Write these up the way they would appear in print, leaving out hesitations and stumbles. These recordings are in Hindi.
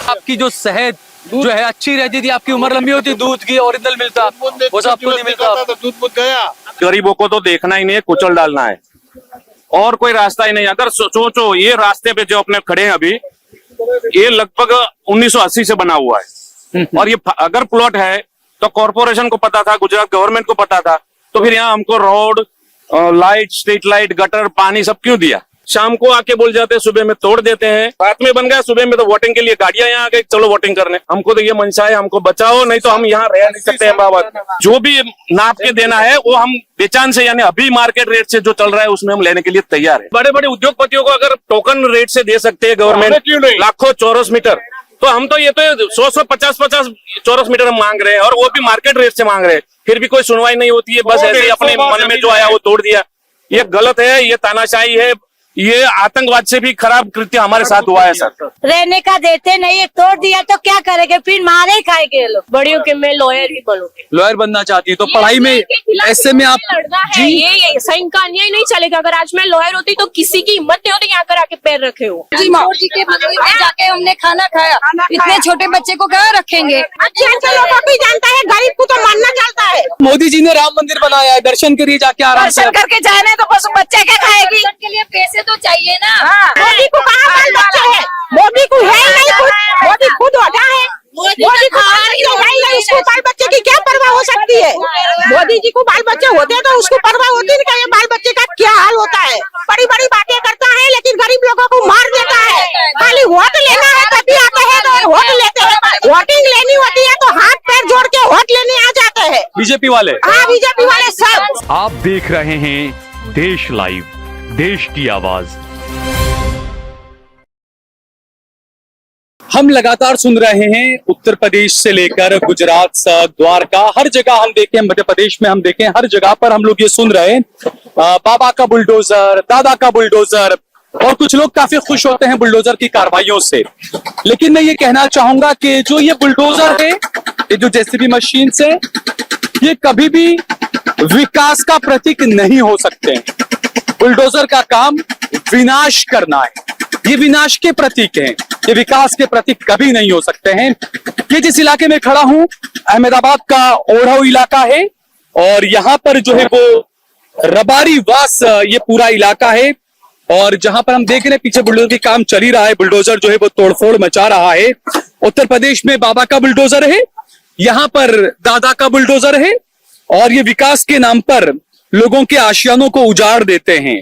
आपकी जो सेहत जो है अच्छी रहती थी, आपकी उम्र लंबी होती, दूध की ओरिजिनल मिलता, वो सब आपको नहीं मिलता। दूध मुझ गया। गरीबों को तो देखना ही नहीं है, कुचल डालना है और कोई रास्ता ही नहीं। अगर सोचो ये रास्ते पे जो अपने खड़े हैं अभी, ये लगभग 1980 से बना हुआ है और ये अगर प्लॉट है तो कॉर्पोरेशन को पता था, गुजरात गवर्नमेंट को पता था, तो फिर यहाँ हमको road, light, street light, gutter, पानी सब क्यों दिया? शाम को आके बोल जाते हैं, सुबह में तोड़ देते हैं। रात में बन गया, सुबह में तो वोटिंग के लिए गाड़ियां यहाँ आ गई, चलो वोटिंग करने। हमको तो ये मंशा है, हमको बचाओ, नहीं तो हम यहाँ रह नहीं सकते हैं बाबा। जो भी नाप के देना है वो हम बेचान से, यानी अभी मार्केट रेट से जो चल रहा है उसमें हम लेने के लिए तैयार है। बड़े बड़े उद्योगपतियों को अगर टोकन रेट से दे सकते हैं गवर्नमेंट लाखों चौरस मीटर, तो हम तो ये तो 100 50 चौरस मीटर हम मांग रहे हैं और वो भी मार्केट रेट से मांग रहे हैं, फिर भी कोई सुनवाई नहीं होती है। बस ऐसे ही अपने मन में जो आया वो तोड़ दिया। ये गलत है, ये तानाशाही है, ये आतंकवाद से भी खराब कृत्य हमारे साथ हुआ है सर। रहने का देते नहीं, तोड़ दिया तो क्या करेंगे, फिर मारे ही खाएंगे ये लोग। बड़ी होके मैं लॉयर ही बनूंगी। लॉयर बनना चाहती है तो पढ़ाई में ऐसे में आप जी ये सही का अन्याय नहीं चलेगा। अगर आज मैं लॉयर होती तो किसी की हिम्मत नहीं होती यहाँ कर आके पैर रखे हो। जी मोदी के मंदिर में जाके हमने खाना खाया, इतने छोटे बच्चे को कहाँ रखेंगे? अच्छे लोगों को जानता है, गरीब को तो मानना चलता है। मोदी जी ने राम मंदिर बनाया है, दर्शन करिए जाके आराम से। दर्शन करके जाने तो बस बच्चे क्या खाएगी? के लिए पैसे तो चाहिए ना। मोदी को कहाँ बाल बच्चे है? मोदी को है ही नहीं कुछ, मोदी खुद होता है। मोदी को है ही नहीं, उसको बाल बच्चे की क्या परवाह हो सकती है? मोदी जी को बाल बच्चे होते तो उसको परवाह होती नहीं, ये बाल बच्चे का क्या हाल होता है। बड़ी बड़ी बातें करता है लेकिन गरीब लोगों को मार देता है। खाली वोट लेना है तभी आते हैं तो वोट लेते हैं, वोटिंग लेनी होती है तो हाथ पैर जोड़ के वोट लेने आ जाते हैं बीजेपी वाले। हाँ बीजेपी वाले सब। आप देख रहे हैं देश लाइव, देश की आवाज। हम लगातार सुन रहे हैं उत्तर प्रदेश से लेकर गुजरात तक, द्वारका, हर जगह हम देखें, मध्य प्रदेश में हम देखें, हर जगह पर हम लोग ये सुन रहे हैं बाबा का बुलडोजर, दादा का बुलडोजर, और कुछ लोग काफी खुश होते हैं बुलडोजर की कार्रवाइयों से। लेकिन मैं ये कहना चाहूंगा कि जो ये बुलडोजर है, ये जो जेसीबी मशीन से, ये कभी भी विकास का प्रतीक नहीं हो सकते। बुलडोजर का काम विनाश करना है, ये विनाश के प्रतीक हैं, ये विकास के प्रतीक कभी नहीं हो सकते हैं। ये जिस इलाके में खड़ा हूं, अहमदाबाद का ओढ़ाऊ इलाका है और यहाँ पर जो है वो रबारी वास ये पूरा इलाका है। और जहां पर हम देख रहे हैं पीछे बुलडोजर की काम चल ही रहा है, बुलडोजर जो है वो तोड़फोड़ मचा रहा है। उत्तर प्रदेश में बाबा का बुलडोजर है, यहाँ पर दादा का बुलडोजर है और ये विकास के नाम पर लोगों के आशियानों को उजाड़ देते हैं।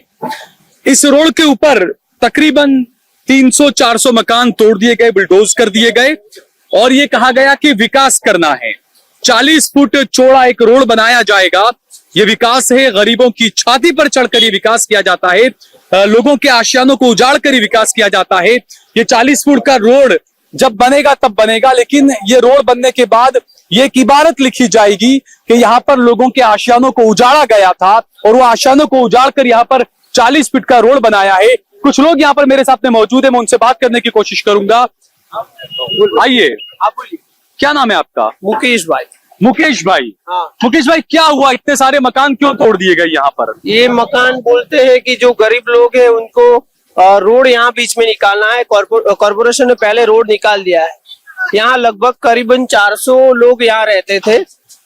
इस रोड के ऊपर तकरीबन 300-400 मकान तोड़ दिए गए, बुलडोज कर दिए गए और ये कहा गया कि विकास करना है। 40 फुट चौड़ा एक रोड बनाया जाएगा, ये विकास है। गरीबों की छाती पर चढ़कर ये विकास किया जाता है, लोगों के आशियानों को उजाड़ कर ये विकास किया जाता है। ये 40 फुट का रोड जब बनेगा तब बनेगा, लेकिन ये रोड बनने के बाद ये एक इबारत लिखी जाएगी कि यहाँ पर लोगों के आशियानों को उजाड़ा गया था और वो आशियानों को उजाड़ कर यहाँ पर 40 फीट का रोड बनाया है। कुछ लोग यहाँ पर मेरे साथ में मौजूद है, मैं उनसे बात करने की कोशिश करूंगा। आइए, आप बोलिए, क्या नाम है आपका? मुकेश भाई। मुकेश भाई, हाँ। मुकेश भाई क्या हुआ, इतने सारे मकान क्यों तोड़ दिए गए यहाँ पर? ये मकान बोलते हैं कि जो गरीब लोग हैं उनको रोड यहाँ बीच में निकालना है। कॉर्पोरेशन ने पहले रोड निकाल दिया है। यहाँ लगभग करीबन 400 लोग यहाँ रहते थे,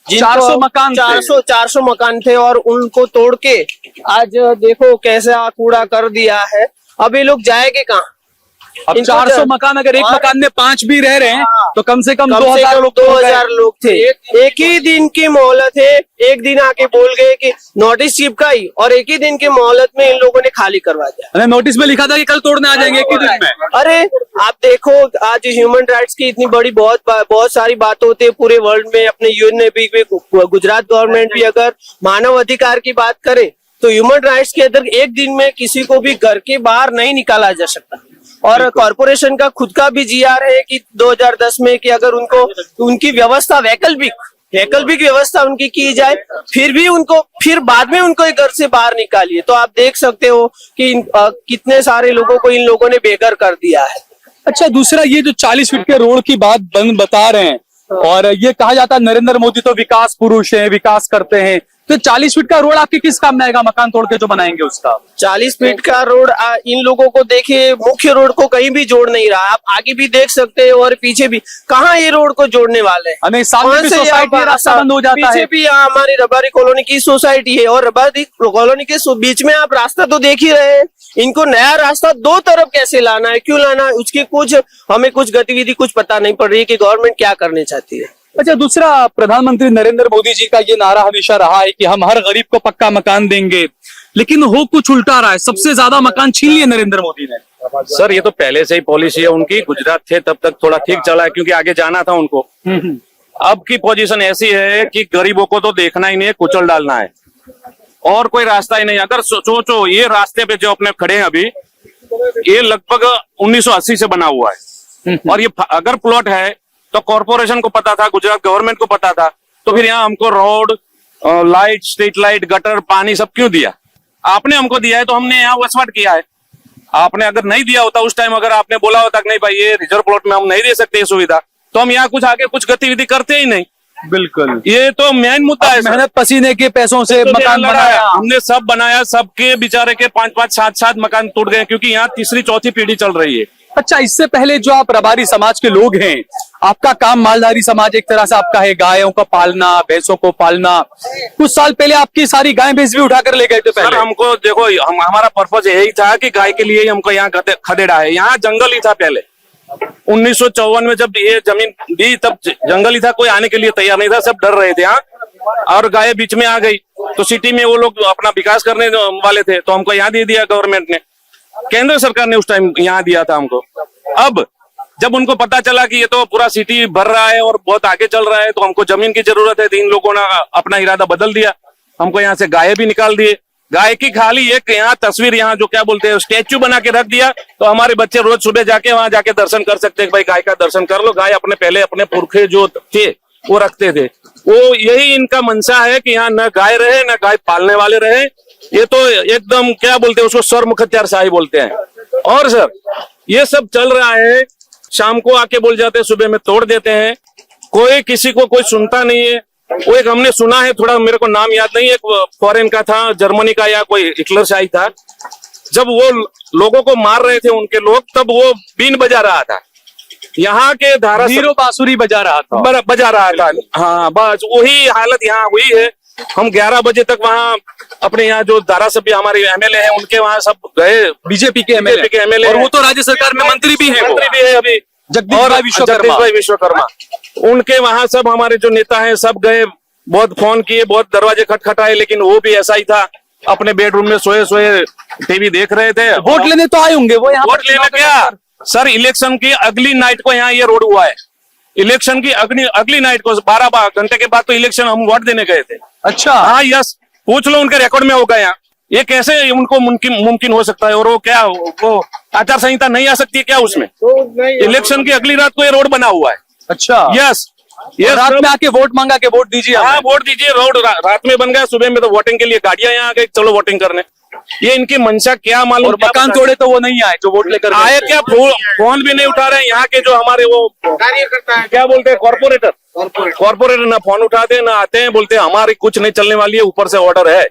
400 मकान 400 मकान थे और उनको तोड़ के आज देखो कैसा कूड़ा कर दिया है। अब ये लोग जाएंगे कहाँ? अब 400 मकान, अगर एक मकान में 5 भी रह रहे हैं तो कम से कम 2000 लोग थे। एक ही दिन की मोहलत है, एक दिन आके बोल गए कि नोटिस चिपकाई और एक ही दिन की मोहलत में इन लोगों ने खाली करवा दिया। नोटिस में लिखा था कि कल तोड़ने आ जाएंगे एक ही दिन में। अरे आप देखो, आज ह्यूमन राइट्स की इतनी बड़ी बहुत सारी बात होती है पूरे वर्ल्ड में, अपने यूएन में भी, गुजरात गवर्नमेंट भी अगर मानव अधिकार की बात करे तो ह्यूमन राइट्स के अंदर एक दिन में किसी को भी घर के बाहर नहीं निकाला जा सकता। और कॉर्पोरेशन का खुद का भी जीआर है कि 2010 में कि अगर उनको उनकी व्यवस्था वैकल्पिक व्यवस्था उनकी की जाए, फिर बाद में उनको घर से बाहर निकालिए। तो आप देख सकते हो कि कितने सारे लोगों को इन लोगों ने बेघर कर दिया है। अच्छा, दूसरा ये जो 40 फीट के रोड की बात बता रहे हैं और ये कहा जाता है नरेंद्र मोदी तो विकास पुरुष है, विकास करते हैं, तो 40 फीट का रोड आपके किस काम में आएगा, मकान तोड़ के जो बनाएंगे उसका? 40 फीट का रोड इन लोगों को देखिए, मुख्य रोड को कहीं भी जोड़ नहीं रहा। आप आगे भी देख सकते हैं और पीछे भी, कहाँ ये रोड को जोड़ने वाले हैं? नहीं, सामने कौन भी से सोसाइटी है, रास्ता बंद हो जाता पीछे है। भी यहाँ हमारी रबारी कॉलोनी की सोसाइटी है और रबारी कॉलोनी के बीच में आप रास्ता तो देख ही रहे हैं। इनको नया रास्ता दो तरफ कैसे लाना है, क्यों लाना है, उसकी कुछ हमें कुछ गतिविधि कुछ पता नहीं पड़ रही है कि गवर्नमेंट क्या करनी चाहती है। अच्छा, दूसरा, प्रधानमंत्री नरेंद्र मोदी जी का ये नारा हमेशा रहा है कि हम हर गरीब को पक्का मकान देंगे, लेकिन हो कुछ उल्टा रहा है। सबसे ज्यादा मकान छीन लिए नरेंद्र मोदी ने। सर ये तो पहले से ही पॉलिसी है उनकी। गुजरात थे तब तक थोड़ा ठीक चला है क्योंकि आगे जाना था उनको। अब की पोजीशन ऐसी है कि गरीबों को तो देखना ही नहीं है, कुचल डालना है और कोई रास्ता ही नहीं। अगर सोचो ये रास्ते पे जो अपने खड़े हैं अभी, ये लगभग 1980 से बना हुआ है और ये अगर प्लॉट है तो कॉर्पोरेशन को पता था, गुजरात गवर्नमेंट को पता था, तो फिर यहाँ हमको road, light, street light, gutter, पानी सब क्यों दिया? आपने हमको दिया है तो हमने यहाँ वसवाट किया है। आपने अगर नहीं दिया होता उस टाइम, अगर आपने बोला होता कि नहीं भाई ये रिजर्व प्लॉट में हम नहीं दे सकते ये सुविधा, तो हम यहाँ कुछ आगे कुछ गतिविधि करते ही नहीं। बिल्कुल, ये तो मेन मुद्दा है। मेहनत पसीने के पैसों से मकान बनाया, हमने सब बनाया, सबके बेचारे के 5-5, 7-7 मकान टूट गए क्योंकि यहाँ तीसरी चौथी पीढ़ी चल रही है। अच्छा, इससे पहले जो आप रबारी समाज के लोग हैं, आपका काम मालधारी समाज एक तरह से आपका है, गायों का पालना, भैंसों को पालना। कुछ साल पहले आपकी सारी गाय भैंस भी उठा कर ले गए थे सर पहले। हमको देखो, हमारा पर्पज यही था कि गाय के लिए ही हमको यहाँ खदेड़ा है। यहाँ जंगल ही था पहले। 1954 में जब ये जमीन दी तब जंगल ही था, कोई आने के लिए तैयार नहीं था, सब डर रहे थे यहाँ। और गाय बीच में आ गई तो सिटी में वो लोग अपना विकास करने वाले थे, तो हमको यहाँ दे दिया गवर्नमेंट ने, केंद्र सरकार ने उस टाइम यहाँ दिया था हमको। अब जब उनको पता चला कि ये तो पूरा सिटी भर रहा है और बहुत आगे चल रहा है, तो हमको जमीन की जरूरत है, तो इन लोगों ने अपना इरादा बदल दिया, हमको यहाँ से गाय भी निकाल दिए। गाय की खाली एक यहाँ तस्वीर, यहाँ जो क्या बोलते हैं स्टेच्यू बना के रख दिया, तो हमारे बच्चे रोज सुबह जाके वहां जाके दर्शन कर सकते हैं। भाई गाय का दर्शन कर लो। गाय अपने पहले अपने पुरखे जो थे वो रखते थे, वो यही इनका मंशा है कि यहाँ न गाय रहे न गाय पालने वाले रहे। ये तो एकदम क्या बोलते हैं उसको, सर्वमुखत्यार शाही बोलते हैं। और सर ये सब चल रहा है, शाम को आके बोल जाते हैं, सुबह में तोड़ देते हैं, कोई किसी को कोई सुनता नहीं है। वो एक हमने सुना है, थोड़ा मेरे को नाम याद नहीं, एक फॉरेन का था, जर्मनी का या कोई हिटलर शाही था, जब वो लोगों को मार रहे थे उनके लोग, तब वो बीन बजा रहा था, यहाँ के हीरो बांसुरी बजा रहा था, बजा रहा था। हाँ बस वही हालत यहाँ हुई है। हम 11 बजे तक वहाँ अपने यहाँ जो धारासभ्य हमारे एमएलए हैं उनके वहाँ सब गए, बीजेपी के एमएलए, और वो तो राज्य सरकार में मंत्री भी है, अभी जगदीश भाई विश्वकर्मा। उनके वहां सब हमारे जो नेता हैं सब गए, बहुत फोन किए, बहुत दरवाजे खटखटाए, लेकिन वो भी ऐसा ही था, अपने बेडरूम में सोए सोए टीवी देख रहे थे। वोट लेने तो आए होंगे वो यहाँ, वोट लेने क्या सर, इलेक्शन की अगली नाइट को यहाँ ये रोड हुआ है। इलेक्शन की अगली नाइट को 12 घंटे के बाद तो इलेक्शन हम वोट देने गए थे। अच्छा, हाँ यस, पूछ लो उनके रिकॉर्ड में होगा यहाँ। ये कैसे उनको मुमकिन हो सकता है? और वो क्या, वो आचार संहिता नहीं आ सकती है क्या उसमें? इलेक्शन की अगली रात को ये रोड बना हुआ है। अच्छा, यस, ये रात में आके वोट मांगा के वोट दीजिए। हाँ वोट दीजिए, रोड रात में बन गया, सुबह में तो वोटिंग के लिए गाड़ियां यहाँ आ गई, चलो वोटिंग करने। ये इनकी मंशा क्या मालूम। और मकान तोड़े तो वो नहीं आए जो वोट लेकर आए, क्या फोन भी नहीं उठा रहे यहाँ के जो हमारे वो कार्यकर्ता है, क्या बोलते हैं, कॉर्पोरेटर ना फोन उठाते ना आते हैं, बोलते हैं हमारी कुछ नहीं चलने वाली है, ऊपर से ऑर्डर है।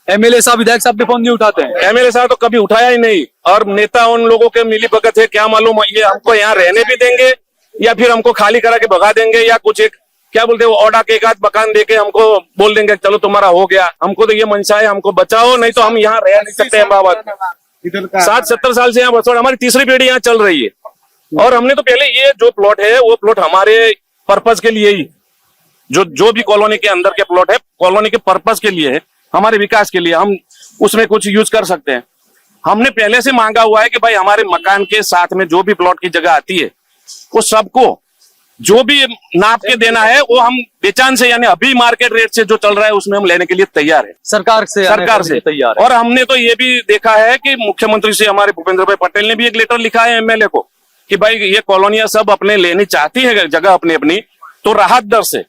एमएलए साहब, विधायक साहब भी फोन नहीं उठाते हैं। एमएलए साहब तो कभी उठाया ही नहीं। और नेता उन लोगों के मिली भगत है, क्या मालूम ये हमको यहाँ रहने भी देंगे या फिर हमको खाली करा के भगा देंगे, या कुछ एक क्या बोलते हैं वो ऑर्डर के एक आध मकान देके हमको बोल देंगे चलो तुम्हारा हो गया। हमको तो ये मंशा है, हमको बचाओ, नहीं तो हम यहाँ रह नहीं सकते हैं। बाबा 60-70 साल से यहाँ बसोड़, हमारी तीसरी पीढ़ी यहाँ चल रही है। और हमने तो पहले ये जो प्लॉट है वो प्लॉट हमारे पर्पज के लिए ही, जो भी कॉलोनी के अंदर के प्लॉट है कॉलोनी के पर्पज के लिए है, हमारे विकास के लिए, हम उसमें कुछ यूज कर सकते हैं। हमने पहले से मांगा हुआ है कि भाई हमारे मकान के साथ में जो भी प्लॉट की जगह आती है वो सबको जो भी नाप के देना है वो हम बेचान से, यानी अभी मार्केट रेट से जो चल रहा है उसमें हम लेने के लिए तैयार है, सरकार से तैयार है। और हमने तो ये भी देखा है कि मुख्यमंत्री से हमारे भूपेंद्र भाई पटेल ने भी एक लेटर लिखा है एमएलए को कि भाई ये कॉलोनियां सब अपने लेनी चाहती है जगह अपनी, तो राहत दर से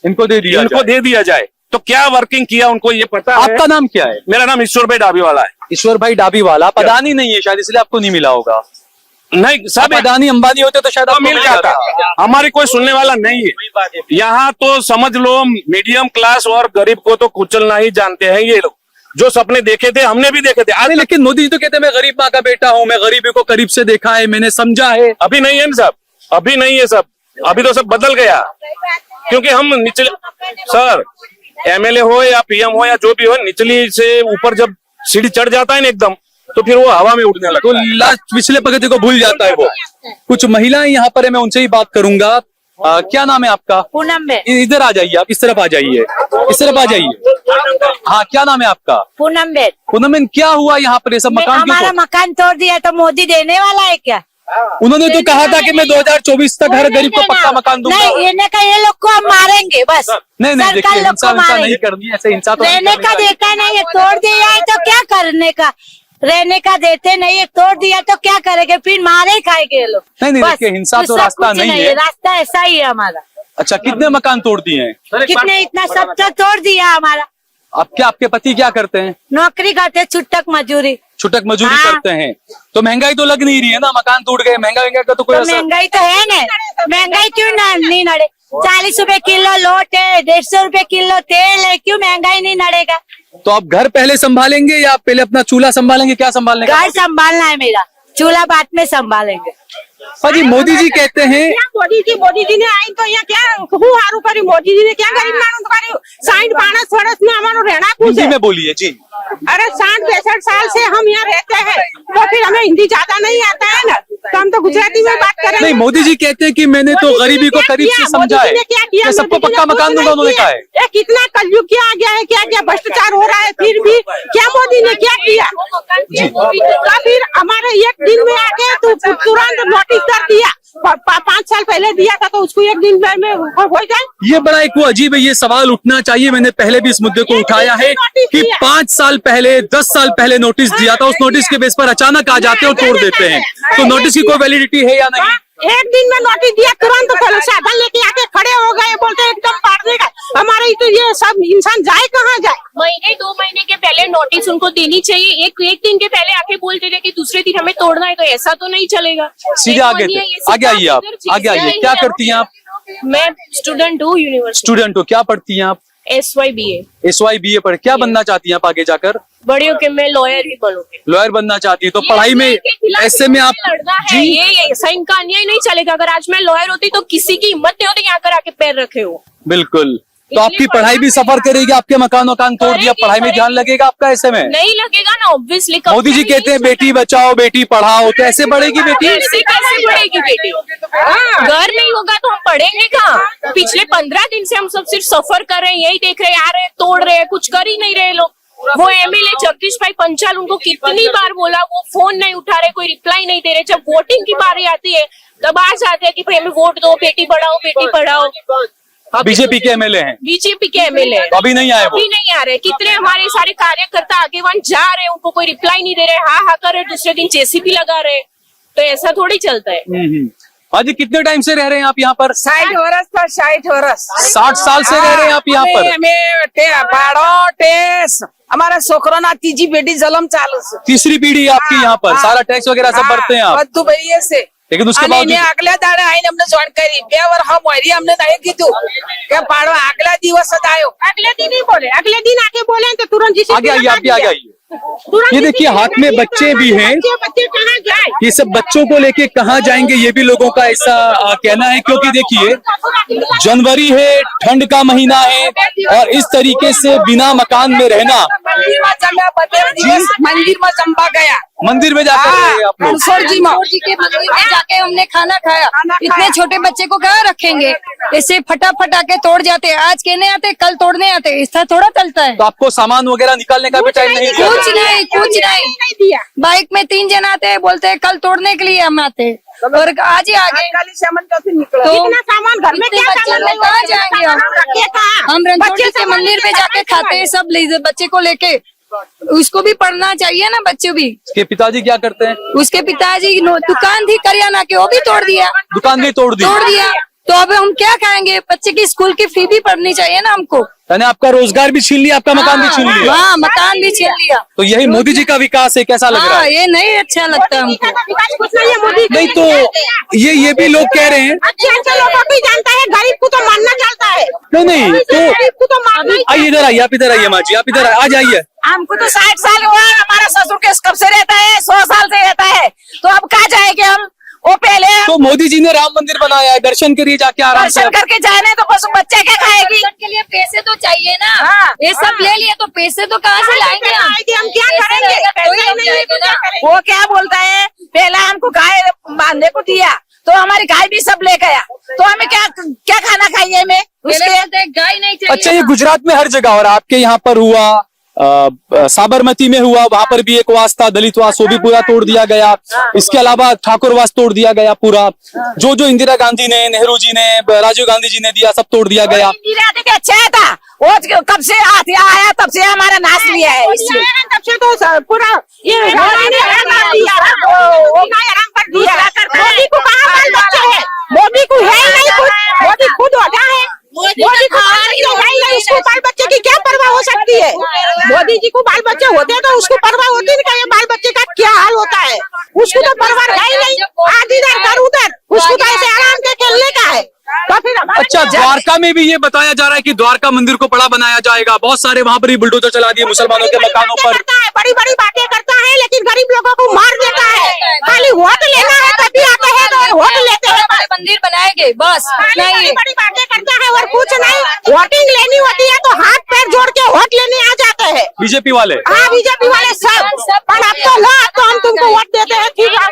इनको दे दिया जाए। तो क्या वर्किंग किया उनको ये पता है। आपका नाम क्या है? मेरा नाम ईश्वर भाई डाबी वाला है। ईश्वर भाई डाबी वाला, पदानी नहीं है शायद, इसलिए आपको नहीं मिला होगा। नहीं सब अदानी अंबानी होते तो शायद तो आपको मिल जाता। हमारी कोई सुनने वाला नहीं है यहाँ, तो समझ लो मीडियम क्लास और गरीब को तो कुचलना ही जानते हैं ये लोग। जो सपने देखे थे हमने भी देखे थे आज, अरे लेकिन मोदी जी तो कहते हैं मैं गरीब माँ का बेटा हूँ, मैं गरीबी को करीब से देखा है, मैंने समझा है। अभी नहीं है सब, अभी नहीं है सब, अभी तो सब बदल गया। क्योंकि हम निचले सर एमएलए हो या पीएम हो या जो भी हो, निचली से ऊपर जब सीढ़ी चढ़ जाता है ना एकदम, तो फिर वो हवा में उड़ने लगता तो है। लास्ट पिछले पगति को भूल जाता है वो। कुछ महिलाएं यहाँ पर है, मैं उनसे ही बात करूंगा। क्या नाम है आपका? पूनम में। इधर आ जाइए, आप इस तरफ आ जाइए, इस तरफ आ जाइए। हाँ, क्या नाम है आपका? पूनम में। पूनम, क्या हुआ यहाँ पर? ये सब मकान क्यों हमारा तोड़- मकान तोड़ दिया तो मोदी देने वाला है क्या? उन्होंने तो कहा था कि मैं 2024 तक हर गरीब को पक्का मकान दूंगा। नहीं, ये लोग को हम मारेंगे बस। नहीं नहीं, सरकार देखिए लोग हिंसा को हिंसा नहीं मारेंगे। करनी, ऐसे हिंसा तो नहीं रहने करनी का चाहिए। देता नहीं है, तोड़ दिया है तो क्या करने का? रहने का देते नहीं है, तोड़ दिया तो क्या करेंगे? फिर मारे खाएंगे ये लोग। नहीं, नहीं, बस, देखिए, हिंसा तो दूसरा रास्ता कुछ नहीं है। रास्ता ऐसा ही है हमारा। अच्छा, कितने मकान तोड़ दिए हैं? कितने इतना सब तो तोड़ दिया हमारा। अब क्या आपके पति क्या करते हैं? नौकरी करते, छुट्टक मजदूरी। छुटक मजदूरी हाँ। करते हैं। तो महंगाई तो लग नहीं रही है ना, मकान टूट गए, महंगाई का तो कोई तो असर। महंगाई तो है ना, महंगाई क्यों नहीं नड़े? 40 रुपए किलो लोट है, 150 रुपए किलो तेल है, क्यों महंगाई नहीं नड़ेगा? तो आप घर पहले संभालेंगे या पहले अपना चूल्हा संभालेंगे? क्या संभालने का? घर संभालना है मेरा, चूल्हा बाद में संभालेंगे। जी, मोदी जी कहते हैं मोदी जी ने आई तो यहाँ क्या हारू करी? मोदी जी ने क्या गरीब मानू करी? 60-65 में हमारा रहना कुछ हिंदी है। में बोलिए जी। अरे 60-65 साल से हम यहाँ रहते हैं, तो फिर हमें हिंदी ज्यादा नहीं आता है ना, तो हम तो गुजराती में बात करेंगे। नहीं, मोदी जी कहते हैं कि मैंने तो गरीबी को करीब से समझा है, मैं सबको पक्का मकान दूंगा, उन्होंने कहा है। ये कितना कलयुग क्या आ गया है, क्या क्या भ्रष्टाचार हो रहा है, फिर भी क्या मोदी ने क्या किया? तो फिर हमारे एक दिन में आके तो तुरंत नोटिस कर दिया। 5 साल पहले दिया था तो उसको एक दिन में हो जाए। ये बड़ा एक वो अजीब है, ये सवाल उठना चाहिए। मैंने पहले भी इस मुद्दे को उठाया है कि 5 साल पहले, 10 साल पहले नोटिस दिया था, उस नोटिस के बेस पर अचानक आ जाते हैं और तोड़ देते हैं। तो नोटिस की कोई वैलिडिटी है या नहीं? एक दिन में नोटिस दिया, तुरंत साधन लेके आके खड़े हो गए, बोलते एकदम पार देगा हमारे। तो ये सब इंसान जाए कहाँ जाए? महीने 2 महीने के पहले नोटिस उनको देनी चाहिए। एक दिन के पहले आके बोलते थे कि दूसरे दिन हमें तोड़ना है, तो ऐसा तो नहीं चलेगा। सीधे आगे आइए आप, आगे आइए। क्या करती हैं आप? मैं स्टूडेंट हूँ, यूनिवर्सिटी स्टूडेंट हो, क्या पढ़ती हैं आप? SYBA। SYBA पढ़, क्या बनना चाहती हैं आप आगे जाकर? बड़ी होके मैं लॉयर ही बनूंगी। लॉयर बनना चाहती है, तो पढ़ाई में ऐसे में आप लड़ना है। ये सही का अन्याय नहीं चलेगा। अगर आज मैं लॉयर होती तो किसी की हिम्मत नहीं होती यहाँ कर आके पैर रखे हो। बिल्कुल, तो आपकी पढ़ाई भी सफर करेगी, आपके मकान तोड़ दिया, पढ़ाई में ध्यान लगेगा आपका ऐसे में? नहीं लगेगा ना, ऑब्वियसली। मोदी जी कहते हैं बेटी बचाओ बेटी पढ़ाओ, तो ऐसे बढ़ेगी बेटी? ऐसे कैसे पढ़ेगी बेटी? घर नहीं होगा तो हम पढ़ेंगे कहाँ? पिछले 15 दिन से हम सब सिर्फ सफर कर रहे हैं, यही देख रहे हैं, आ रहे हैं, तोड़ रहे हैं, कुछ कर ही नहीं रहे लोग। वो एमएलए जगदीश भाई पंचाल, उनको कितनी बार बोला, वो फोन नहीं उठा रहे, कोई रिप्लाई नहीं दे रहे। जब वोटिंग की बारी आती है तब आ जाते हैं कि भाई हमें वोट दो, बेटी बढ़ाओ बेटी पढ़ाओ। बीजेपी के एमएलए हैं, बीजेपी के एमएलए तो अभी नहीं आए वो? अभी नहीं आ रहे। कितने हमारे सारे कार्यकर्ता आगे वहां जा रहे हैं, उनको कोई रिप्लाई नहीं दे रहे, हाँ कर रहे, दूसरे दिन जेसीबी लगा रहे। तो ऐसा थोड़ी चलता है। हाँ जी, कितने टाइम से रह रहे हैं आप यहाँ पर? 60 वर्ष पर 60 वर्ष 60 साल से रह रहे हैं आप यहाँ पर? हमारा छोकरो ना तीजी बेटी जलम चालू से। तीसरी पीढ़ी आपकी यहाँ पर, सारा टैक्स वगैरह सब भरते हैं आप, બધું ભરીએ છે। लेकिन उसके અને बावजूद એને આગલા દાડે આઈને અમને જોઈન કરી 2 વર્ષ મોરી અમને નહીં કીધું કે પાડો આગલા દિવસ જ આવ્યો। अगले दिन ही बोले, अगले दिन आके बोले तो तुरंत जिसे आगे आइए, आप भी आगे आइए। ये देखिए, हाथ में बच्चे भी हैं। बच्चे कहाँ जाए? ये सब बच्चों को लेके कहाँ जाएंगे, ये भी लोगों का ऐसा कहना है। क्योंकि देखिए, जनवरी है, ठंड का महीना है, और इस तरीके से बिना मकान में रहना। मंदिर में जमा 15 दिवस मंदिर में जम्बा गया। मंदिर में जाकर रहे आप लोग? जी के मंदिर में जाके हमने खाना खाया। इतने छोटे बच्चे को कहाँ रखेंगे? ऐसे फटाफट आके तोड़ जाते, आज कहने आते कल तोड़ने आते, ऐसा थोड़ा चलता है। तो आपको सामान वगैरह निकालने का भी टाइम नहीं दिया? कुछ नहीं दिया। बाइक में 3 जन आते हैं, बोलते हैं कल तोड़ने के लिए हम आते हैं, और आज ही आ गए। तो इतना सामान घर में क्या सामान में कहाँ जाएंगे हम? रंजोटी के मंदिर में जाके खाते हैं सब बच्चे को लेके। उसको भी पढ़ना चाहिए ना, बच्चे भी। उसके पिताजी क्या करते हैं? उसके पिताजी दुकान थी करियाना की, वो भी तोड़ दिया। दुकान भी तोड़ दी? तो अब हम क्या खाएंगे? बच्चे की स्कूल की फी भी पढ़नी चाहिए ना हमको। यानी आपका रोजगार भी छीन लिया, आपका मकान भी छीन लिया। हाँ, मकान भी छीन लिया। तो यही मोदी जी का विकास है, कैसा लग रहा है? ये नहीं अच्छा लगता हमको। कुछ नहीं है मोदी नहीं तो ये भी लोग कह रहे हैं। अच्छे लोगों को ही जानता है, गरीब को तो मानना चलता है। नहीं तो गरीब को तो मानना ही आइए इधर आइए, आप इधर आइए माँ जी, आप इधर आ जाइए। हमको तो 60 साल हुआ, हमारा ससुर के कब से रहता है, 100 साल से रहता है, तो अब कहाँ जाएंगे हम? वो पहले तो मोदी जी ने राम मंदिर बनाया है, दर्शन करिए जाके आराम से। दर्शन करके जाने तो बस बच्चा क्या खाएगी? के लिए पैसे तो चाहिए ना। हाँ। ये सब ले लिए तो पैसे तो कहाँ से लाएंगे हम? हम क्या करेंगे? कोई पैसा हम नहीं है तो जाएंगे क्या ना। करेंगे? वो क्या बोलता है, पहला हमको गाय बांधने को दिया, तो हमारी गाय भी सब ले गया, तो हमें क्या क्या खाना खाइए में उसके? गाय नहीं चाहिए। अच्छा, ये गुजरात में हर जगह, और आपके यहाँ पर हुआ, साबरमती में हुआ, वहां पर भी एक वास था, दलित वास, वो भी पूरा तोड़ दिया गया। इसके अलावा ठाकुरवास तोड़ दिया गया पूरा। जो इंदिरा गांधी ने, नेहरू जी ने, राजीव गांधी जी ने दिया, सब तोड़ दिया गया। इंदिरा जी अच्छा था, वो कब से आया तब से हमारा नाश लिया है, इसलिए तब से तो पूरा ये मोदी को कहाँ बाल बच्चे है? मोदी को है ही नहीं कुछ, मोदी खुद होता है, मोदी को है ही नहीं, उसको बाल बच्चे की क्या परवाह हो सकती है? मोदी जी को बाल बच्चे होते तो उसको परवाह होती नहीं, ये बाल बच्चे का क्या हाल होता है? उसको तो परवाह है ही नहीं, आज इधर कर उधर, उसको तो ऐसे आराम से खेलने का है। तो फिर अच्छा, द्वारका में भी ये बताया जा रहा है कि द्वारका मंदिर को बड़ा बनाया जाएगा, बहुत सारे वहां पर ही बुलडोजर चला दिए मुसलमानों के मकानों पर। बड़ी बड़ी बातें करता है, लेकिन गरीब लोगों को मार देता है। खाली वोट लेना है तभी आते हैं और वोट लेते हैं, मंदिर बनाएंगे बस। बड़ी बड़ी बातें करता है और कुछ नहीं। वोटिंग लेनी होती है तो हाथ पैर जोड़ के वोट लेने आ जाते हैं बीजेपी वाले। हाँ, बीजेपी वाले सब। पर अब तो लो, अब तो हम तुमको वोट देते हैं, ठीक है?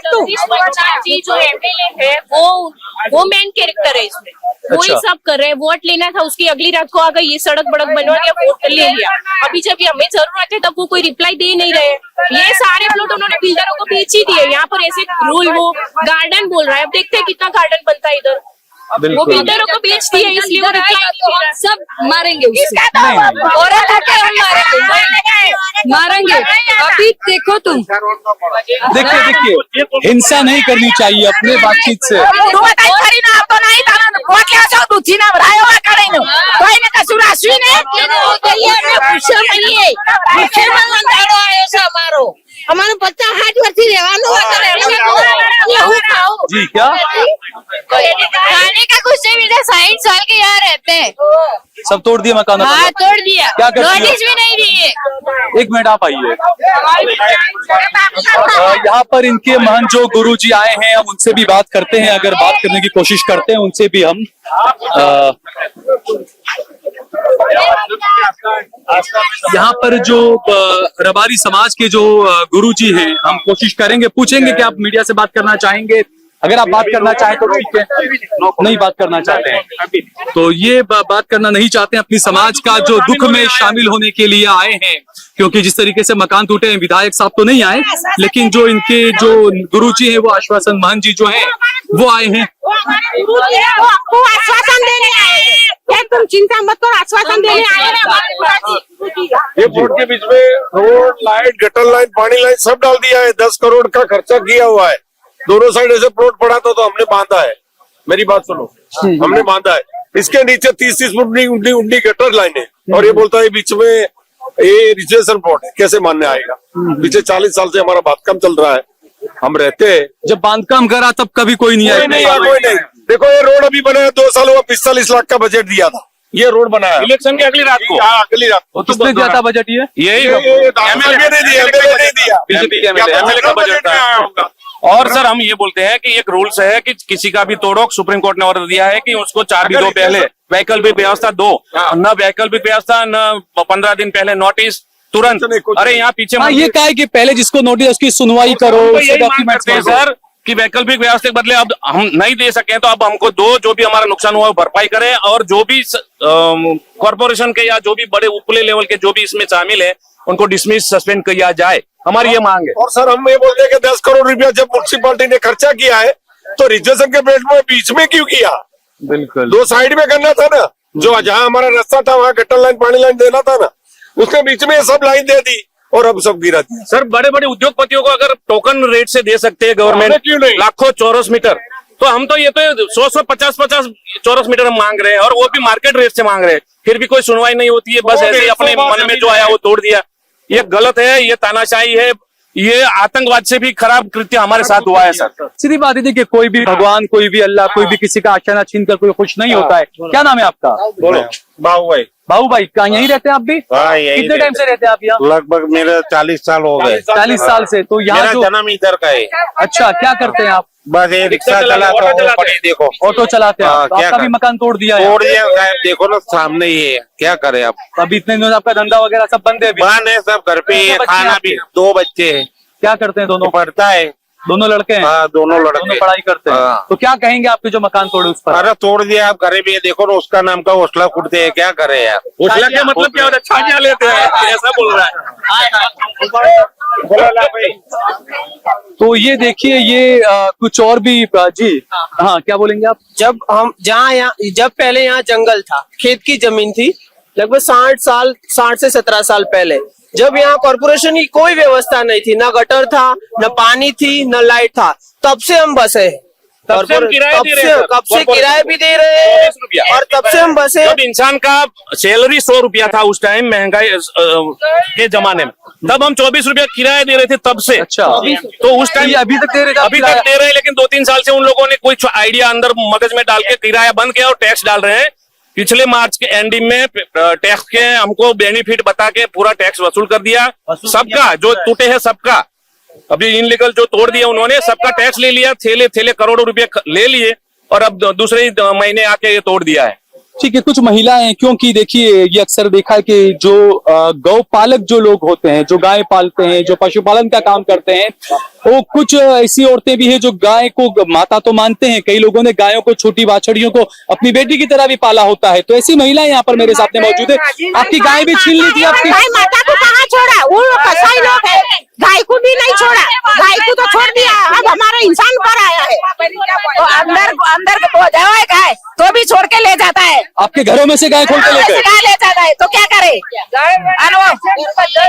जी जो एमएलए है वो मेन कैरेक्टर है इसमें, वही अच्छा। सब कर रहे हैं। वोट लेना था, उसकी अगली रात को आ गई, ये सड़क बड़क बनवा दिया, वोट ले लिया। अभी जब हमें जरूरत है तब वो कोई रिप्लाई दे नहीं रहे। ये सारे प्लॉट उन्होंने बिल्डरों को बेच ही दिए। यहाँ पर ऐसे रूल, वो गार्डन बोल रहा है, अब देखते हैं कितना गार्डन बनता है इधर। वो बिल्डरों को बेच दिए, इसलिए वो रिप्लाई सब मारेंगे उसको, और हम मारेंगे। अभी देखो तुम, देखिए हिंसा नहीं करनी चाहिए अपने बातचीत से। हमारे बच्चा 8 वर्ष जी क्या खाने का कुछ नहीं मिलता, 60 साल के यहाँ रहते हैं। सब तोड़ दिए मकान? हाँ, तोड़ दिया, क्या करती हो? नोटिस भी नहीं दिए। एक मिनट आप आइए। यहाँ पर इनके महंत जो गुरु जी आए हैं, हम उनसे भी बात करते हैं, अगर बात करने की कोशिश करते हैं उनसे भी हम। यहाँ पर जो रबारी समाज के जो गुरु जी हैं, हम कोशिश करेंगे, पूछेंगे कि आप मीडिया से बात करना चाहेंगे। अगर आप बात करना चाहें तो ठीक है, नहीं बात करना चाहते हैं तो ये बात करना नहीं चाहते हैं। अपनी समाज का जो दुख में शामिल होने के लिए आए हैं, क्योंकि जिस तरीके से मकान टूटे हैं, विधायक साहब तो नहीं आए, लेकिन जो इनके जो गुरुजी हैं, वो आश्वासन महंत जी जो हैं, वो आए हैं। आपको आश्वासन देने आए हैं, तुम चिंता मत करो, आश्वासन देने आए हैं। ये बोर्ड के बीच में रोड, लाइट, गटर लाइन, पानी लाइन सब डाल दिया है। 10 करोड़ का खर्चा किया हुआ है। दोनों साइड ऐसे प्लॉट पड़ा था तो हमने बांधा है। मेरी बात सुनो, हमने बांधा है। इसके नीचे 30-30 फुट उंडी गटर लाइन है, और ये बोलता है बीच में ये रिजर्वेशन प्लॉट है, कैसे मानने आएगा? पीछे 40 साल से हमारा बांधकाम चल रहा है, हम रहते हैं। जब बांधकाम करा तब कभी कोई नहीं आया? कोई नहीं। देखो ये रोड अभी बनाया, 2 साल हुआ, 45 लाख का बजट दिया था, ये रोड बनाया इलेक्शन की अगली रात को। अगली रात को। किसने दिया था बजट? ये यही एमएलए ने दिया, बीजेपी के एमएलए का बजट था। और सर हम ये बोलते हैं कि एक रूल्स है कि किसी का भी तोड़ो, सुप्रीम कोर्ट ने ऑर्डर दिया है कि उसको 4 दिन पहले वैकल्पिक व्यवस्था दो, न वैकल्पिक व्यवस्था, न 15 दिन पहले नोटिस, तुरंत। अरे यहाँ पीछे ये कहा है कि पहले जिसको नोटिस उसकी सुनवाई करो, उससे डॉक्यूमेंट्स हैं सर कि वैकल्पिक व्यवस्था के बदले अब हम नहीं दे सके तो अब हमको दो, जो भी हमारा नुकसान हुआ भरपाई करें, और जो भी कॉर्पोरेशन के या जो भी बड़े उपले लेवल के जो भी इसमें शामिल है उनको डिसमिस, सस्पेंड किया जाए, हमारी ये मांग है। और सर हम ये बोलते हैं कि 10 करोड़ रुपया जब म्युनिसिपालिटी ने खर्चा किया है तो रिजर्वेशन के बेट में बीच में क्यों किया? बिल्कुल 2 साइड में करना था ना, जो जहाँ हमारा रास्ता था वहाँ गटर लाइन, पानी लाइन देना था ना, उसके बीच में सब लाइन दे दी और अब सब गिरा दिया। सर बड़े बड़े उद्योगपतियों को अगर टोकन रेट से दे सकते हैं गवर्नमेंट, क्यों नहीं? लाखों चौरस मीटर, तो हम तो ये तो 100-150 चौरस मीटर हम मांग रहे हैं, और वो भी मार्केट रेट से मांग रहे हैं, फिर भी कोई सुनवाई नहीं होती है। बस ऐसे ही अपने मन में जो आया वो तोड़ दिया। ये गलत है, ये तानाशाही है, ये आतंकवाद से भी खराब कृत्य हमारे साथ हुआ है सर। सीधी बात है कि कोई भी भगवान, कोई भी अल्लाह, कोई भी किसी का आशियाना छीन कर कोई खुश नहीं होता है। क्या नाम है आपका? बोलो। बाबू भाई। बाबू भाई, क्या यहीं रहते हैं आप भी? हाँ, यहीं कितने टाइम से रहते हैं आप यहाँ? लगभग मेरे 40 साल हो गए। 40 साल से। तो यहाँ मेरा जो जन्म इधर का है। अच्छा, क्या करते हैं आप? बस ये रिक्शा चलाता हूँ, पड़ी देखो। ऑटो चलाते हैं हाँ, आप? तो क्या आपका भी कर- मकान तोड़ दिया है? तोड़ दिया साहब, देखो ना सामने ही है, क्या करे आप। अभी इतने दिनों से आपका धंधा वगैरह सब बंद है अभी? बहन है, सब घर पे ही है, कितने बच्चे खाना आपके? भी। 2 बच्चे हैं। क्या करते हैं दोनों? पढ़ता है। दोनों लड़के हैं? हाँ, दोनों दोनों लड़के पढ़ाई करते हैं। हाँ। तो क्या कहेंगे आपके जो मकान तोड़े उस पर? अरे तोड़ दिया, आप घरे भी है, देखो ना उसका नाम का हौसला कुटते हैं, क्या करे यार। उछला क्या मतलब क्या होता है? छाटिया लेते हैं, ऐसा बोल रहा है। बोला ना भाई। तो ये देखिए, ये कुछ और भी जी हाँ, क्या बोलेंगे आप? जब पहले यहाँ जंगल था, खेत की जमीन थी, लगभग 60 से 17 साल पहले, जब यहाँ कॉर्पोरेशन की कोई व्यवस्था नहीं थी, ना गटर था, न पानी थी, न लाइट था, तब से हम बसे हैं। तब से हम किराया दे रहे हैं, कब से किराया भी दे रहे हैं, 24 रुपया। और तब से हम बसे। जब इंसान का सैलरी 100 रुपया था उस टाइम, महंगाई के जमाने में, तब हम 24 रुपया किराया दे रहे थे तब से। अच्छा। तो उस टाइम ये अभी तक दे रहे थे आप अभी किराया? तक दे रहे हैं, लेकिन 2-3 साल से उन लोगों ने कोई आइडिया अंदर मगज में डाल के किराया बंद किया और टैक्स डाल रहे हैं। पिछले मार्च के एंडिंग में टैक्स के हमको बेनिफिट बता के पूरा टैक्स वसूल कर दिया सबका, जो टूटे हैं सबका। अभी इनलीगल जो तोड़ दिया उन्होंने, सबका टैक्स ले लिया, थैले करोड़ों रुपए ले लिए, और अब दूसरे ही महीने आके ये तोड़ दिया है। ठीक है, कुछ महिलाएं, क्योंकि देखिए ये अक्सर देखा है कि जो गौ पालक जो लोग होते हैं, जो गाय पालते हैं, जो पशुपालन का काम करते हैं, वो कुछ ऐसी औरतें भी हैं जो गाय को माता तो मानते हैं। कई लोगों ने गायों को, छोटी बाछड़ियों को अपनी बेटी की तरह भी पाला होता है। तो ऐसी महिलाएं यहाँ पर मेरे सामने मौजूद है। आपकी गाय भी छीन ली थी आपकी? गाय माता को कहाँ छोड़ा? वो कसाई लोग है, गाय को भी नहीं छोड़ा, गाय को तो छोड़ दिया, अब हमारा इंसान पर आया है। तो अंदर को जाए गाय तो भी छोड़ के ले जाता है, आपके घरों में से गाय खोल के ले गए? गाय ले जाता है, तो क्या करे?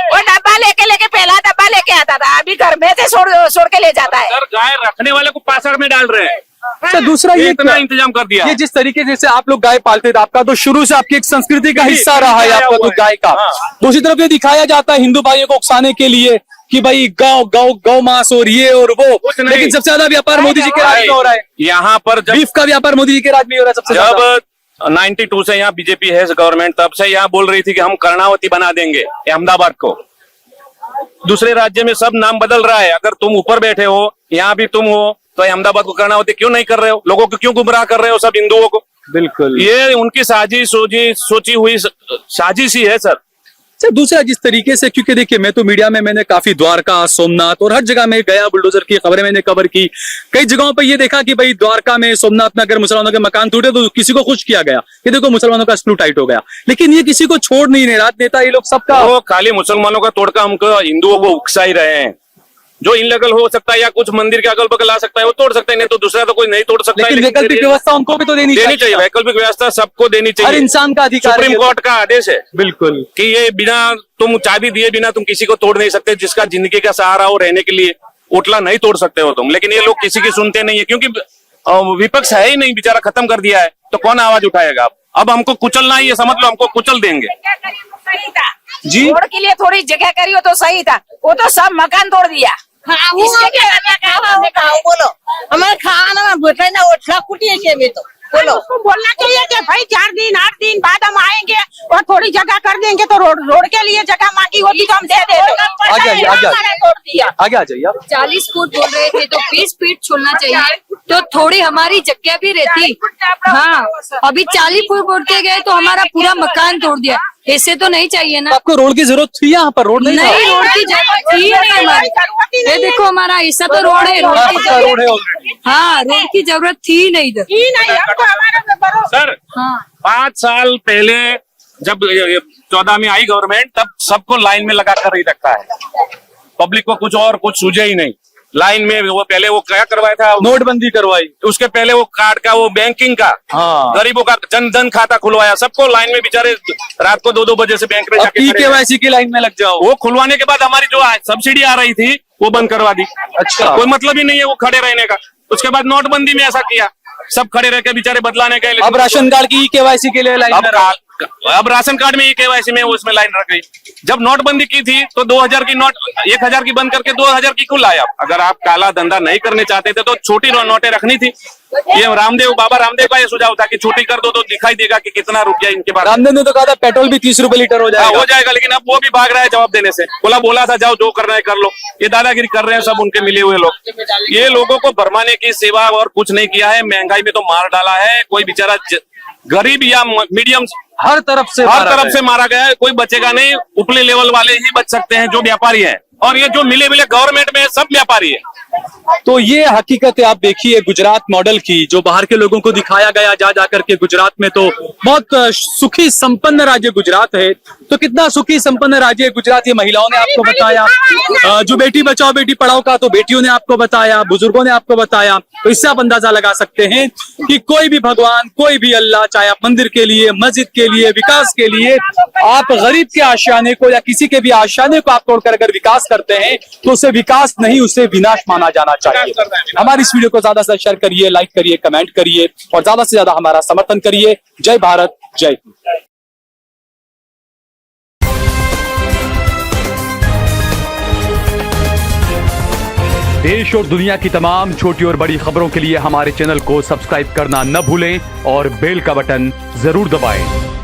वो डब्बा लेके पहला डब्बा लेके आता था, अभी घर में से छोड़ के ले जाता है। सर, गाय रखने वाले को पासड़ में डाल रहे हैं। अच्छा, दूसरा ये इतना इंतजाम कर दिया। ये जिस तरीके से आप लोग गाय पालते थे, आपका तो शुरू से आपकी एक संस्कृति का हिस्सा रहा है आपका तो गाय का। दूसरी तरफ ये दिखाया जाता है हिंदू भाइयों को उकसाने के लिए कि भाई गौ मांस और ये और वो, लेकिन सबसे ज्यादा व्यापार मोदी जी के राज में हो रहा है। यहाँ पर बीफ का व्यापार मोदी जी के राज में हो रहा है सबसे ज्यादा। जब 92 से यहाँ बीजेपी है गवर्नमेंट, तब से यहाँ बोल रही थी कि हम कर्णावती बना देंगे अहमदाबाद को। दूसरे राज्य में सब नाम बदल रहा है। अगर तुम ऊपर बैठे हो, यहाँ भी तुम हो, तो अहमदाबाद को कर्णावती क्यों नहीं कर रहे हो? लोगों को क्यों गुमराह कर रहे हो, सब हिंदुओं को? बिल्कुल, ये उनकी सोची हुई साजिश ही है सर। अच्छा, दूसरा जिस तरीके से, क्योंकि देखिए मैं तो मीडिया में मैंने काफी द्वारका, सोमनाथ और हर जगह में गया, बुलडोजर की खबरें मैंने कवर की। कई जगहों पर ये देखा कि भाई द्वारका में, सोमनाथ में अगर मुसलमानों के मकान टूटे तो किसी को खुश किया गया कि देखो मुसलमानों का स्क्रू टाइट हो गया, लेकिन ये किसी को छोड़ नहीं रहे। राजनेता ये लोग सबका वो खाली मुसलमानों का तोड़कर हमको हिंदुओं को उकसा ही रहे हैं। जो इनलीगल हो सकता है या कुछ मंदिर के अगल बगल ला सकता है वो तोड़ सकता है, नहीं तो दूसरा तो कोई नहीं तोड़ सकता है। लेकिन वैकल्पिक व्यवस्था उनको भी तो देनी चाहिए। वैकल्पिक व्यवस्था सबको देनी चाहिए, हर इंसान का अधिकार है। सुप्रीम कोर्ट का आदेश है बिल्कुल कि ये बिना तुम चाबी दिए बिना तुम किसी को तोड़ नहीं सकते। जिसका जिंदगी का सहारा हो रहने के लिए, उठला नहीं तोड़ सकते हो तुम। लेकिन ये लोग किसी की सुनते नहीं है, क्योंकि विपक्ष है ही नहीं, बेचारा खत्म कर दिया है, तो कौन आवाज उठाएगा? अब हमको कुचलना ही है, समझ लो हमको कुचल देंगे जी। रोड के लिए थोड़ी जगह करी हो तो सही था, वो तो सब मकान तोड़ दिया। इसके क्या बोलो, हमारे खाना में बैठे ना उठला कुटिए के भी तो बोलो। उसको बोलना चाहिए कि भाई 4 दिन 8 दिन बाद हम आएंगे और थोड़ी जगह कर देंगे, तो रोड के लिए जगह मांगी होती तो हम दे देते। आगे आइए, आगे तोड़ दिया। आगे आ जाइए आप। 40 फुट बोल रहे थे तो 20 फीट छोड़ना चाहिए, तो थोड़ी हमारी जगह भी रहती। हाँ, अभी 40 फुट बोलते गए तो हमारा पूरा मकान तोड़ दिया। ऐसे तो नहीं चाहिए ना। आपको रोड की जरूरत थी? यहाँ पर रोड नहीं था? नहीं, रोड की जरूरत थी नहीं हमारी। ये देखो हमारा ऐसा तो रोड है, रोड की पक्का रोड है जरूरत, ऑलरेडी। हाँ रोड की जरूरत थी नहीं इधर। सर। हाँ 5 साल पहले जब 14 में आई गवर्नमेंट, तब सबको लाइन में लगा कर ही रखा है। पब्लिक को कुछ और कुछ सूझे ही नहीं। लाइन में वो पहले वो क्या करवाया था, नोटबंदी करवाई, उसके पहले वो कार्ड का, वो बैंकिंग का, हाँ। गरीबों का जनधन खाता खुलवाया, सबको लाइन में बेचारे रात को 2-2 बजे से बैंक में जाके खड़े हैं। KYC की लाइन में लग जाओ। वो खुलवाने के बाद हमारी जो सब्सिडी आ रही थी वो बंद करवा दी। अच्छा। कोई मतलब ही नहीं है वो खड़े रहने का। उसके बाद नोटबंदी में ऐसा किया, सब खड़े रह के बेचारे बदलाने गए। अब राशन कार्ड की केवाईसी के लिए लाइन में रहा। अब राशन कार्ड में केवाईसी में उसमें लाइन रख गई। जब नोटबंदी की थी तो 2000 की नोट 1000 की बंद करके 2000 की कुल लाया। अगर आप काला धंधा नहीं करने चाहते थे तो छोटी नोटें रखनी थी। ये बाबा रामदेव का ये सुझाव था कि छोटी कर दो तो दिखाई देगा कि कितना रुपया इनके पास। रामदेव ने तो कहा था पेट्रोल भी 30 रुपए लीटर हो जाएगा। हो जाएगा, लेकिन अब वो भी भाग रहा है जवाब देने से। बोला था जाओ जो करना है कर लो। ये दादागिरी कर रहे हैं सब उनके मिले हुए लोग। ये लोगों को भरमाने की सेवा और कुछ नहीं किया है। महंगाई में तो मार डाला है। कोई बेचारा गरीब या मीडियम हर तरफ से मारा गया है। कोई बचेगा नहीं। उपले लेवल वाले ही बच सकते हैं जो व्यापारी है, और ये जो मिले गवर्नमेंट में सब व्यापारी है। तो ये हकीकत है। आप देखिए गुजरात मॉडल की, जो बाहर के लोगों को दिखाया गया जा जाकर के गुजरात में तो बहुत सुखी संपन्न राज्य गुजरात है। तो कितना सुखी संपन्न राज्य है गुजरात, ये महिलाओं ने आपको बताया। जो बेटी बचाओ बेटी पढ़ाओ का तो बेटियों ने आपको बताया, बुजुर्गों ने आपको बताया। तो इससे आप अंदाजा लगा सकते हैं कि कोई भी भगवान, कोई भी अल्लाह, चाहे आप मंदिर के लिए, मस्जिद के लिए, विकास के लिए, आप गरीब के आशियाने को या किसी के भी आशियाने को आप तोड़कर अगर विकास करते हैं तो उसे विकास नहीं, उसे विनाश माना जाना चाहिए। हमारी इस वीडियो को ज्यादा से शेयर करिए, लाइक करिए, कमेंट करिए और ज्यादा से ज्यादा हमारा समर्थन करिए। जय भारत, जय हिंद। देश और दुनिया की तमाम छोटी और बड़ी खबरों के लिए हमारे चैनल को सब्सक्राइब करना न भूलें और बेल का बटन जरूर दबाएं।